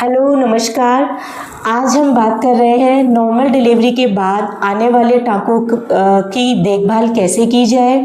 Hello नमस्कार। आज हम बात कर रहे हैं नॉर्मल डिलीवरी के बाद आने वाले टाँकों की देखभाल कैसे की जाए,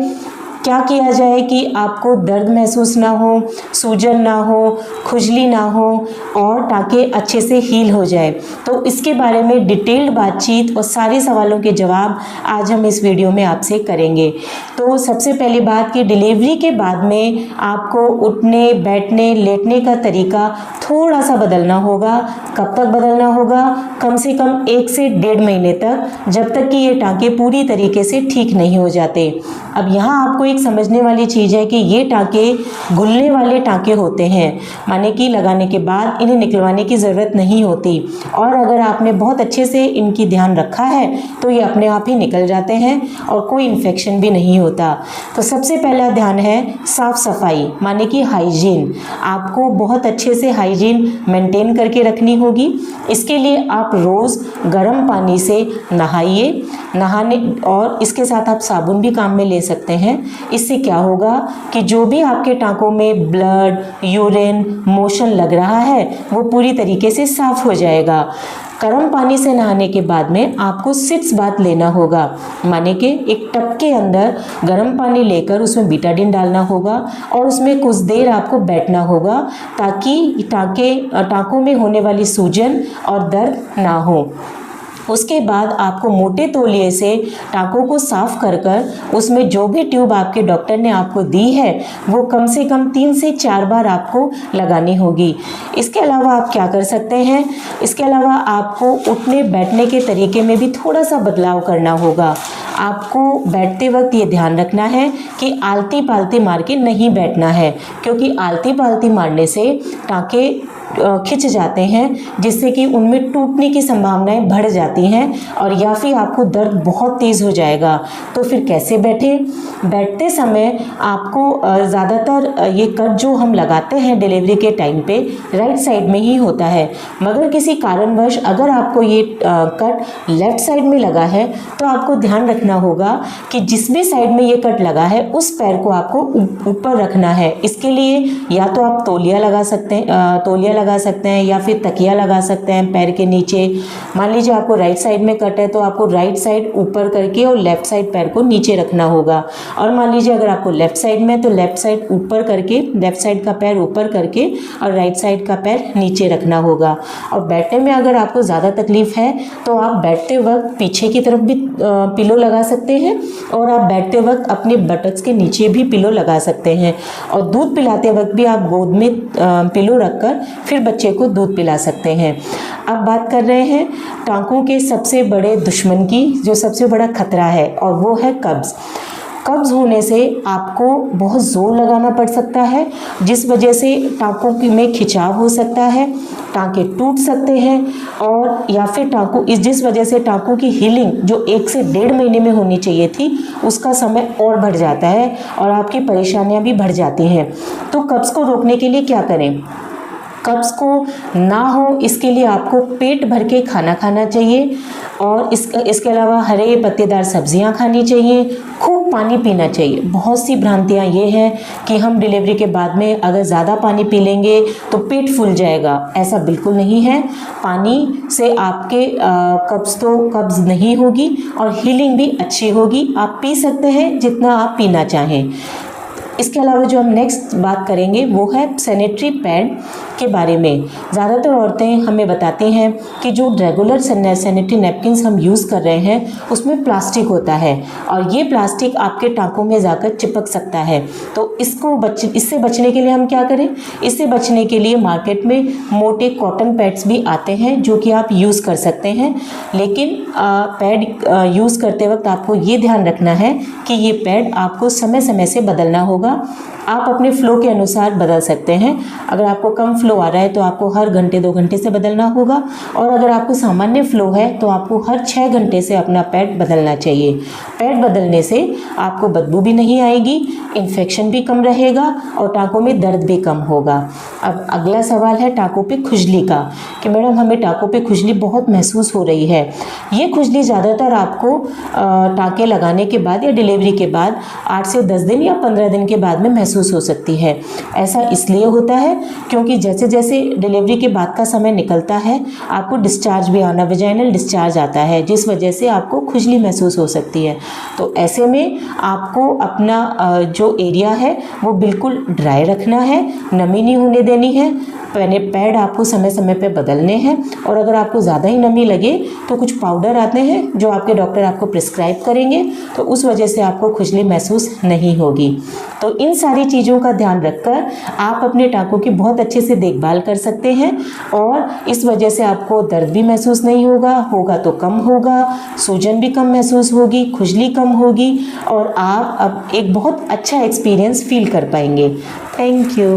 क्या किया जाए कि आपको दर्द महसूस ना हो, सूजन ना हो, खुजली ना हो और टाँके अच्छे से हील हो जाए। तो इसके बारे में डिटेल्ड बातचीत और सारे सवालों के जवाब आज हम इस वीडियो में आपसे करेंगे। तो सबसे पहली बात कि डिलीवरी के बाद में आपको उठने, बैठने, लेटने का तरीका थोड़ा सा बदलना होगा। कब तक बदलना होगा? कम से कम 1 से 1.5 महीने तक, जब तक कि ये टाँके पूरी तरीके से ठीक नहीं हो जाते। अब यहाँ आपको एक समझने वाली चीज़ है कि ये टाँके घुलने वाले टाँके होते हैं, माने कि लगाने के बाद इन्हें निकलवाने की ज़रूरत नहीं होती। और अगर आपने बहुत अच्छे से इनकी ध्यान रखा है तो ये अपने आप ही निकल जाते हैं और कोई इन्फेक्शन भी नहीं होता। तो सबसे पहला ध्यान है साफ़ सफाई, माने कि हाइजीन। आपको बहुत अच्छे से हाइजीन मेंटेन करके रखनी होगी। इसके लिए आप रोज़ गर्म पानी से नहाने और इसके साथ आप साबुन भी काम में ले सकते हैं। इससे क्या होगा कि जो भी आपके टाँकों में ब्लड, यूरिन, मोशन लग रहा है वो पूरी तरीके से साफ़ हो जाएगा। गर्म पानी से नहाने के बाद में आपको 6 बाथ लेना होगा, माने कि एक टब के अंदर गर्म पानी लेकर उसमें बीटाडीन डालना होगा और उसमें कुछ देर आपको बैठना होगा ताकि टाँकों में होने वाली सूजन और दर्द ना हो। उसके बाद आपको मोटे तौलिए से टाँकों को साफ़ कर उसमें जो भी ट्यूब आपके डॉक्टर ने आपको दी है वो कम से कम 3 से 4 बार आपको लगानी होगी। इसके अलावा आप क्या कर सकते हैं? इसके अलावा आपको उठने बैठने के तरीके में भी थोड़ा सा बदलाव करना होगा। आपको बैठते वक्त ये ध्यान रखना है कि आलती पालती मार के नहीं बैठना है, क्योंकि आलती पालती मारने से टाँके खिंच जाते हैं, जिससे कि उनमें टूटने की संभावनाएं बढ़ जाती हैं और या फिर आपको दर्द बहुत तेज़ हो जाएगा। तो फिर कैसे बैठें? बैठते समय आपको ज़्यादातर ये कट जो हम लगाते हैं डिलीवरी के टाइम पे राइट साइड में ही होता है, मगर किसी कारणवश अगर आपको ये कट लेफ़्ट साइड में लगा है तो आपको ध्यान रखना होगा कि जिस भी साइड में ये कट लगा है उस पैर को आपको ऊपर रखना है। इसके लिए या तो आप तौलिया लगा सकते हैं या फिर तकिया लगा सकते हैं पैर के नीचे। मान लीजिए आपको राइट साइड में कट है तो आपको राइट साइड ऊपर करके और लेफ़्ट साइड पैर को नीचे रखना होगा। और मान लीजिए अगर आपको लेफ़्ट साइड में तो लेफ़्ट साइड ऊपर करके, लेफ़्ट साइड का पैर ऊपर करके और राइट साइड का पैर नीचे रखना होगा। और बैठने में अगर आपको ज़्यादा तकलीफ़ है तो आप बैठते वक्त पीछे की तरफ भी पिलो लगा सकते हैं और आप बैठते वक्त अपने बटक्स के नीचे भी पिलो लगा सकते हैं। और दूध पिलाते वक्त भी आप गोद में पिलो रखकर फिर बच्चे को दूध पिला सकते हैं। अब बात कर रहे हैं टाँकों के सबसे बड़े दुश्मन की, जो सबसे बड़ा खतरा है, और वो है कब्ज़। कब्ज़ होने से आपको बहुत ज़ोर लगाना पड़ सकता है, जिस वजह से टाँकों में खिंचाव हो सकता है, टाँके टूट सकते हैं और या फिर जिस वजह से टाँकों की हीलिंग जो 1 से 1.5 महीने में होनी चाहिए थी उसका समय और बढ़ जाता है और आपकी परेशानियां भी बढ़ जाती हैं। तो कब्ज़ को रोकने के लिए क्या करें? कब्ज़ को ना हो इसके लिए आपको पेट भर के खाना खाना चाहिए और इसके अलावा हरे पत्तेदार सब्जियां खानी चाहिए, खूब पानी पीना चाहिए। बहुत सी भ्रांतियां ये हैं कि हम डिलीवरी के बाद में अगर ज़्यादा पानी पी लेंगे तो पेट फूल जाएगा, ऐसा बिल्कुल नहीं है। पानी से आपके कब्ज़ नहीं होगी और हीलिंग भी अच्छी होगी। आप पी सकते हैं जितना आप पीना चाहें। इसके अलावा जो हम नेक्स्ट बात करेंगे वो है सैनिटरी पैड के बारे में। ज़्यादातर औरतें हमें बताती हैं कि जो रेगुलर सैनिटरी नैपकिन्स हम यूज़ कर रहे हैं उसमें प्लास्टिक होता है और ये प्लास्टिक आपके टाँकों में जाकर चिपक सकता है। तो इससे बचने के लिए हम क्या करें? इससे बचने के लिए मार्केट में मोटे कॉटन पैड्स भी आते हैं जो कि आप यूज़ कर सकते हैं, लेकिन पैड यूज़ करते वक्त आपको ये ध्यान रखना है कि ये पैड आपको समय समय से बदलना होगा। आप अपने फ्लो के अनुसार बदल सकते हैं। अगर आपको कम फ्लो आ रहा है तो आपको हर घंटे 2 घंटे से बदलना होगा और अगर आपको सामान्य फ्लो है तो आपको हर 6 घंटे से अपना पैड बदलना चाहिए। पैड बदलने से आपको बदबू भी नहीं आएगी, इन्फेक्शन भी कम रहेगा और टाँकों में दर्द भी कम होगा। अब अगला सवाल है टाँकों पे खुजली का, कि मैडम हमें टाँकों पे खुजली बहुत महसूस हो रही है। ये खुजली ज़्यादातर आपको टाँके लगाने के बाद या डिलीवरी के बाद 8 से 10 दिन या 15 दिन के बाद में महसूस महसूस हो सकती है। ऐसा इसलिए होता है क्योंकि जैसे जैसे डिलीवरी के बाद का समय निकलता है आपको डिस्चार्ज भी आना, वेजाइनल डिस्चार्ज आता है, जिस वजह से आपको खुजली महसूस हो सकती है। तो ऐसे में आपको अपना जो एरिया है वो बिल्कुल ड्राई रखना है, नमी नहीं होने देनी है। पैड आपको समय समय पे बदलने हैं, और अगर आपको ज़्यादा ही नमी लगे तो कुछ पाउडर आते हैं जो आपके डॉक्टर आपको प्रिस्क्राइब करेंगे, तो उस वजह से आपको खुजली महसूस नहीं होगी। तो इन सारी चीज़ों का ध्यान रखकर आप अपने टाँकों की बहुत अच्छे से देखभाल कर सकते हैं, और इस वजह से आपको दर्द भी महसूस नहीं होगा तो कम होगा, सूजन भी कम महसूस होगी, खुजली कम होगी, और आप अब एक बहुत अच्छा एक्सपीरियंस फील कर पाएंगे। Thank you.